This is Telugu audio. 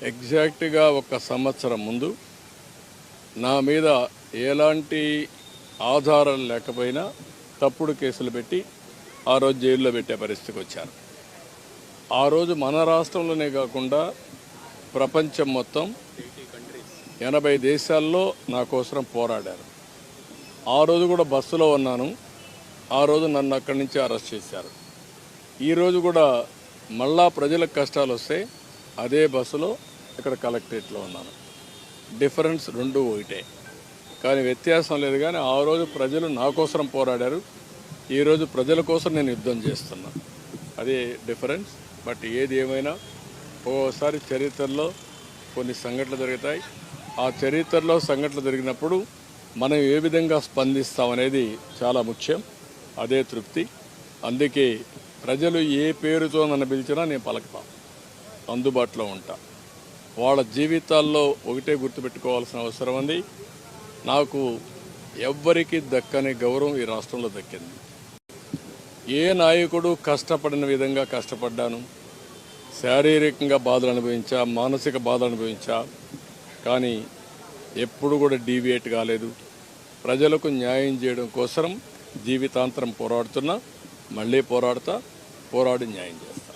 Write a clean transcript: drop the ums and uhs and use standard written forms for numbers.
ఎగ్జాక్ట్గా ఒక సంవత్సరం ముందు నా మీద ఎలాంటి ఆధారాలు లేకపోయినా తప్పుడు కేసులు పెట్టి ఆ రోజు జైల్లో పెట్టే పరిస్థితికి వచ్చారు. ఆ రోజు మన రాష్ట్రంలోనే కాకుండా ప్రపంచం మొత్తం 80 దేశాల్లో నా కోసం పోరాడారు. ఆ రోజు కూడా బస్సులో ఉన్నాను. ఆ రోజు నన్ను అక్కడి నుంచి అరెస్ట్ చేశారు. ఈరోజు కూడా మళ్ళా ప్రజలకు కష్టాలు వస్తే అదే బస్సులో ఇక్కడ కలెక్టరేట్లో ఉన్నాను. డిఫరెన్స్ రెండు ఒకటే, కానీ వ్యత్యాసం లేదు. కానీ ఆ రోజు ప్రజలు నా కోసం పోరాడారు, ఈరోజు ప్రజల కోసం నేను యుద్ధం చేస్తున్నా. అదే డిఫరెన్స్. బట్ ఏది ఏమైనా ఒక్కోసారి చరిత్రలో కొన్ని సంఘటనలు జరుగుతాయి. ఆ చరిత్రలో సంఘటనలు జరిగినప్పుడు మనం ఏ విధంగా స్పందిస్తామనేది చాలా ముఖ్యం. అదే తృప్తి. అందుకే ప్రజలు ఏ పేరుతో నన్ను పిలిచినా నేను పలకతా, అందుబాటులో ఉంటా. వాళ్ళ జీవితాల్లో ఒకటే గుర్తుపెట్టుకోవాల్సిన అవసరం ఉంది. నాకు ఎవ్వరికి దక్కని గౌరవం ఈ రాష్ట్రంలో దక్కింది. ఏ నాయకుడు కష్టపడిన విధంగా కష్టపడ్డాను. శారీరకంగా బాధలు అనుభవించా, మానసిక బాధలు అనుభవించా, కానీ ఎప్పుడు కూడా డీవియేట్ కాలేదు. ప్రజలకు న్యాయం చేయడం కోసం జీవితాంతరం పోరాడుతున్నా, మళ్ళీ పోరాడి న్యాయం చేస్తా.